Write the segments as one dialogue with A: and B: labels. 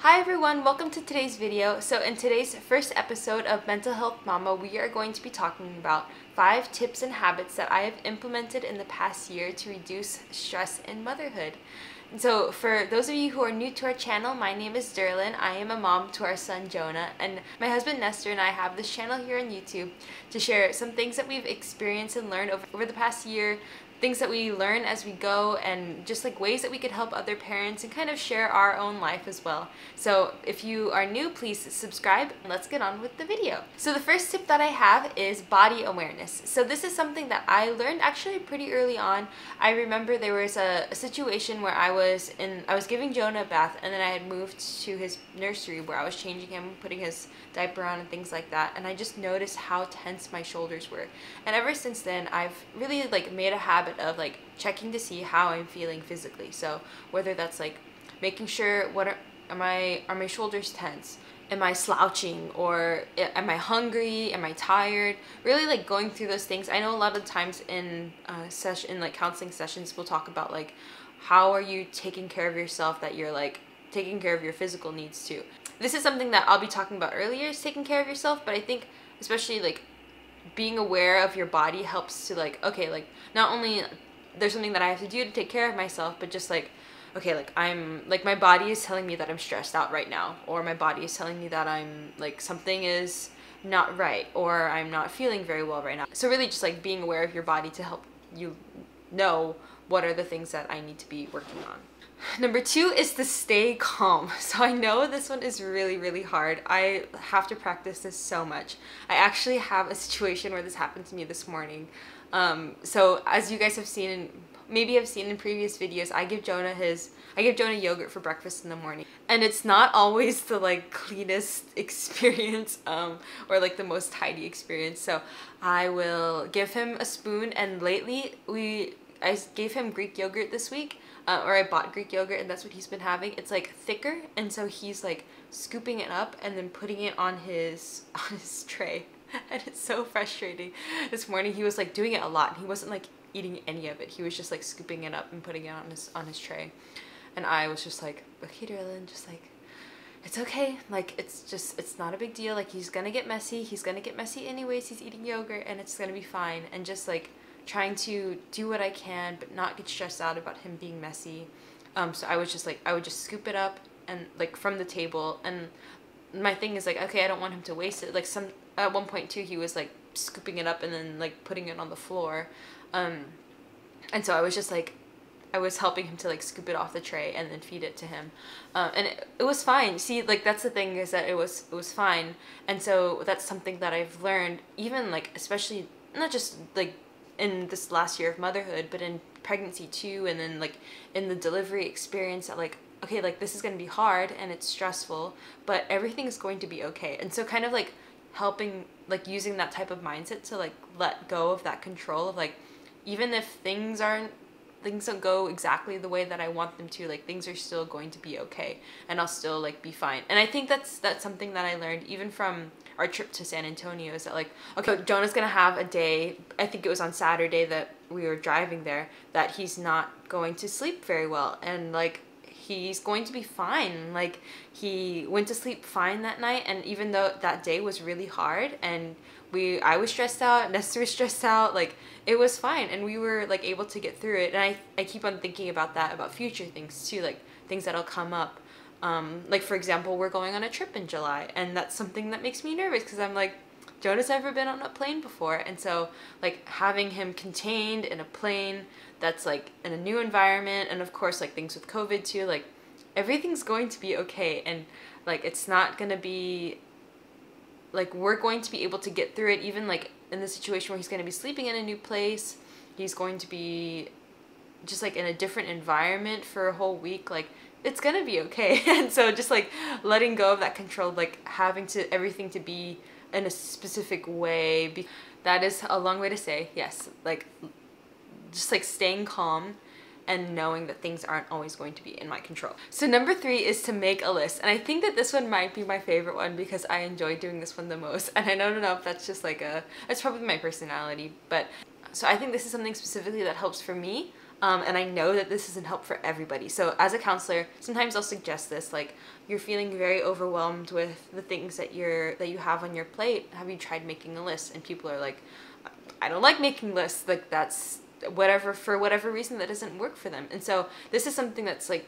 A: Hi everyone, welcome to today's video. So in today's first episode of Mental Health Mama, we are going to be talking about 5 tips and habits that I have implemented in the past year to reduce stress in motherhood. And so for those of you who are new to our channel, my name is Derlin. I am a mom to our son Jonah, and my husband Nestor and I have this channel here on YouTube to share some things that we've experienced and learned over the past year, things that we learn as we go, and just like ways that we could help other parents and kind of share our own life as well. So if you are new, please subscribe and let's get on with the video. So the first tip that I have is body awareness. So this is something that I learned actually pretty early on. I remember there was a situation where I was giving Jonah a bath, and then I had moved to his nursery where I was changing him, putting his diaper on and things like that, and I just noticed how tense my shoulders were. And ever since then, I've really made a habit of checking to see how I'm feeling physically. So whether that's making sure are my shoulders tense? Am I slouching? Or am I hungry? Am I tired? Really going through those things. I know a lot of times in counseling sessions we'll talk about how are you taking care of yourself, that you're taking care of your physical needs too. This is something that I'll be talking about earlier, is taking care of yourself, but I think especially being aware of your body helps to not only there's something that I have to do to take care of myself, but just I'm my body is telling me that I'm stressed out right now, or my body is telling me that I'm something is not right, or I'm not feeling very well right now. So really just being aware of your body to help you know what are the things that I need to be working on. Number 2 is to stay calm. So I know this one is really hard. I have to practice this so much. I actually have a situation where this happened to me this morning. So as you guys have seen, maybe have seen in previous videos, I give Jonah yogurt for breakfast in the morning, and it's not always the cleanest experience or the most tidy experience. So I will give him a spoon, and lately I gave him Greek yogurt this week, or I bought Greek yogurt, and that's what he's been having. It's thicker, and so he's scooping it up and then putting it on his tray. And it's so frustrating. This morning he was doing it a lot, and he wasn't eating any of it. He was just scooping it up and putting it on his tray. And I was just okay, Darlin, just it's okay. It's not a big deal. He's gonna get messy. He's gonna get messy anyways. He's eating yogurt, and it's gonna be fine. And just trying to do what I can, but not get stressed out about him being messy. So I was just I would just scoop it up and from the table. And my thing is okay, I don't want him to waste it. At one point too, he was scooping it up and then putting it on the floor. And so I was just I was helping him to scoop it off the tray and then feed it to him. And it was fine. See, that's the thing, is that it was fine. And so that's something that I've learned, even especially not just in this last year of motherhood, but in pregnancy too, and then in the delivery experience, that okay, this is going to be hard and it's stressful, but everything's going to be okay. And so kind of helping using that type of mindset to let go of that control of even if things don't go exactly the way that I want them to, things are still going to be okay, and I'll still be fine. And I think that's something that I learned even from our trip to San Antonio, is that okay, Jonah's gonna have a day, I think it was on Saturday that we were driving there, that he's not going to sleep very well, and he's going to be fine. He went to sleep fine that night, and even though that day was really hard, and I was stressed out, Nestor was stressed out, it was fine, and we were able to get through it. And I keep on thinking about that, about future things too, things that'll come up. For example, we're going on a trip in July, and that's something that makes me nervous, because I'm Jonah's never been on a plane before, and so having him contained in a plane that's in a new environment, and of course things with COVID too, everything's going to be okay, and it's not gonna be we're going to be able to get through it. Even in the situation where he's going to be sleeping in a new place, he's going to be just in a different environment for a whole week, it's gonna be okay. And so just letting go of that control, having everything to be in a specific way. That is a long way to say yes, just staying calm and knowing that things aren't always going to be in my control. So number 3 is to make a list. And I think that this one might be my favorite one, because I enjoy doing this one the most. And I don't know if that's just it's probably my personality, but so I think this is something specifically that helps for me. And I know that this doesn't help for everybody. So as a counselor, sometimes I'll suggest this, like, you're feeling very overwhelmed with the things that you have on your plate. Have you tried making a list? And people are like, I don't like making lists. Like, that's whatever, for whatever reason, that doesn't work for them. And so this is something that's like,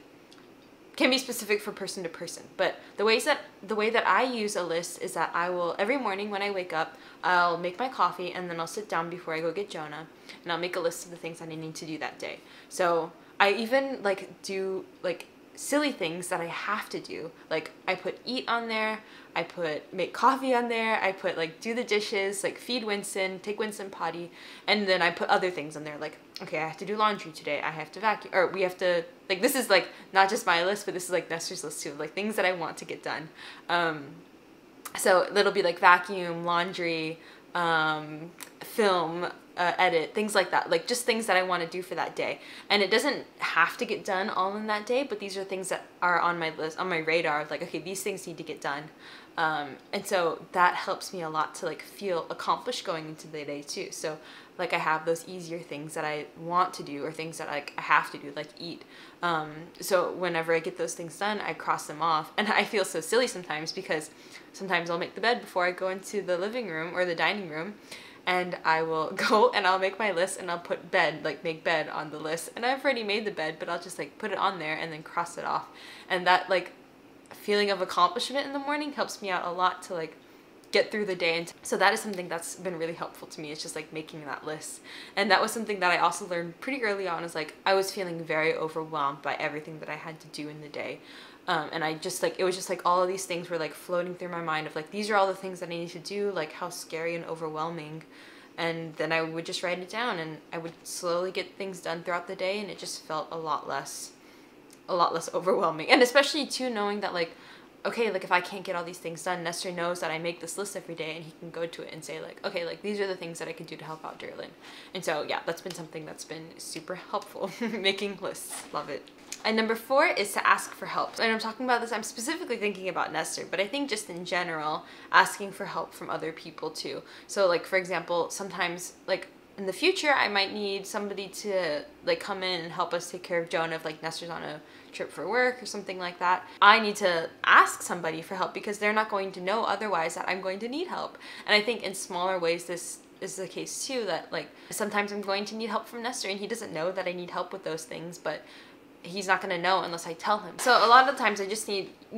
A: can be specific for person to person. But the way that I use a list is that I will, every morning when I wake up, I'll make my coffee, and then I'll sit down before I go get Jonah, and I'll make a list of the things that I need to do that day. So I even like do like silly things that I have to do. Like, I put eat on there, I put make coffee on there, I put like do the dishes, like feed Winston, take Winston potty, and then I put other things on there, like, okay, I have to do laundry today, I have to vacuum, or we have to, like, this is like not just my list, but this is like Nestor's list too, like things that I want to get done. So it'll be like vacuum, laundry, film, edit, things like that, like just things that I want to do for that day. And it doesn't have to get done all in that day, but these are things that are on my list, on my radar, like, okay, these things need to get done. And so that helps me a lot to like feel accomplished going into the day too. So like, I have those easier things that I want to do, or things that like I have to do, like eat. So whenever I get those things done, I cross them off. And I feel so silly sometimes, because sometimes I'll make the bed before I go into the living room or the dining room, and I will go and I'll make my list, and I'll put bed, like make bed on the list, and I've already made the bed, but I'll just like put it on there and then cross it off. And that like feeling of accomplishment in the morning helps me out a lot to like get through the day. And so that is something that's been really helpful to me. It's just like making that list. And that was something that I also learned pretty early on, is like, I was feeling very overwhelmed by everything that I had to do in the day. And I just like, it was just like all of these things were like floating through my mind of like, these are all the things that I need to do, like how scary and overwhelming. And then I would just write it down, and I would slowly get things done throughout the day, and it just felt a lot less overwhelming. And especially too, knowing that like, okay, like if I can't get all these things done, Nestor knows that I make this list every day, and he can go to it and say like, okay, like these are the things that I can do to help out Darylyn. And so yeah, that's been something that's been super helpful. Making lists, love it. And number 4 is to ask for help. And I'm talking about this, I'm specifically thinking about Nestor, but I think just in general, asking for help from other people too. So like, for example, sometimes like in the future, I might need somebody to like come in and help us take care of Jonah if like Nestor's on a trip for work or something like that. I need to ask somebody for help, because they're not going to know otherwise that I'm going to need help. And I think in smaller ways, this is the case too, that like sometimes I'm going to need help from Nestor, and he doesn't know that I need help with those things, but he's not going to know unless I tell him. So a lot of the times we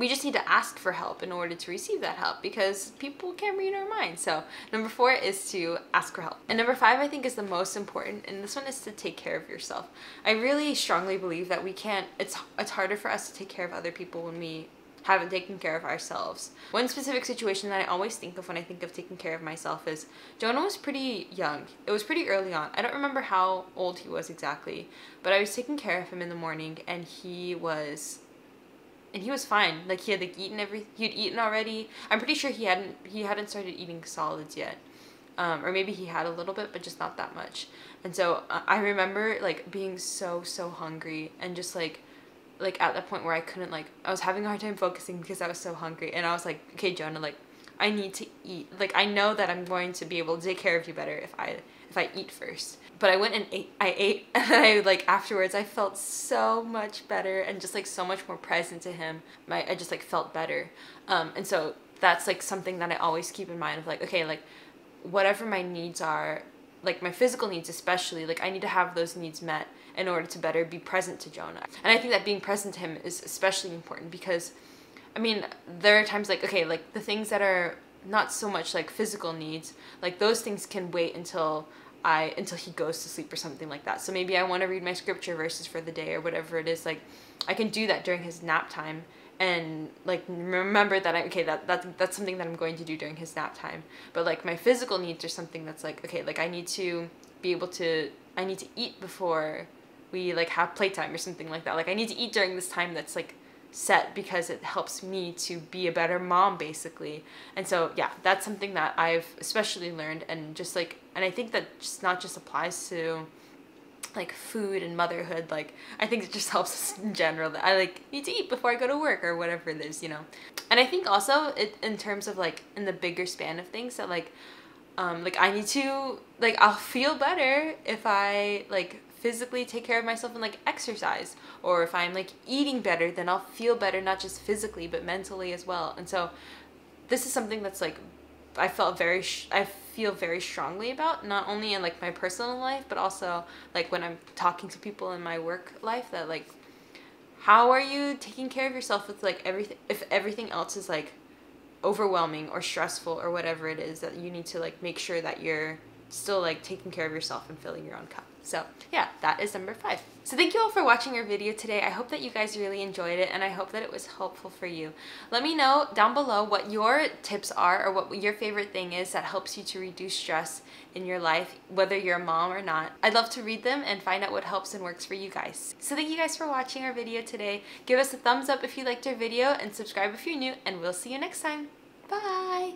A: just need to ask for help in order to receive that help, because people can't read our minds. So number 4 is to ask for help. And number 5, I think, is the most important, and this one is to take care of yourself. I really strongly believe that we can't, it's harder for us to take care of other people when we haven't taken care of ourselves. One specific situation that I always think of when I think of taking care of myself is Jonah was pretty young. It was pretty early on. I don't remember how old he was exactly, but I was taking care of him in the morning, and he was fine. Like he had like he'd eaten already. I'm pretty sure he hadn't started eating solids yet. Or maybe he had a little bit, but just not that much. And so I remember like being so hungry, and just like at the point where I couldn't, like, I was having a hard time focusing because I was so hungry. And I was like, okay, Jonah, like, I need to eat. Like, I know that I'm going to be able to take care of you better if I eat first. But I went and I ate, and I, like, afterwards, I felt so much better, and just, like, so much more present to him. I just, like, felt better. And so that's, like, something that I always keep in mind of, like, okay, like, whatever my needs are, like, my physical needs especially, like, I need to have those needs met in order to better be present to Jonah. And I think that being present to him is especially important, because, I mean, there are times like, okay, like the things that are not so much like physical needs, like those things can wait until he goes to sleep or something like that. So maybe I want to read my scripture verses for the day or whatever it is, like I can do that during his nap time, and like remember that that's something that I'm going to do during his nap time. But like my physical needs are something that's like, okay, like I need to eat before we like have playtime or something like that. Like I need to eat during this time that's like set, because it helps me to be a better mom basically. And so yeah, that's something that I've especially learned, and just like, and I think that just not just applies to like food and motherhood, like I think it just helps us in general, that I like need to eat before I go to work or whatever it is, you know. And I think also in terms of like in the bigger span of things, that like I need to, like, I'll feel better if I like physically take care of myself and like exercise, or if I'm like eating better, then I'll feel better, not just physically but mentally as well. And so this is something that's like I feel very strongly about, not only in like my personal life but also like when I'm talking to people in my work life, that like, how are you taking care of yourself with like everything, if everything else is like overwhelming or stressful or whatever it is, that you need to like make sure that you're still like taking care of yourself and filling your own cup. So yeah, that is number 5. So thank you all for watching our video today. I hope that you guys really enjoyed it, and I hope that it was helpful for you. Let me know down below what your tips are, or what your favorite thing is that helps you to reduce stress in your life, whether you're a mom or not. I'd love to read them and find out what helps and works for you guys. So thank you guys for watching our video today. Give us a thumbs up if you liked our video, and subscribe if you're new, and we'll see you next time. Bye!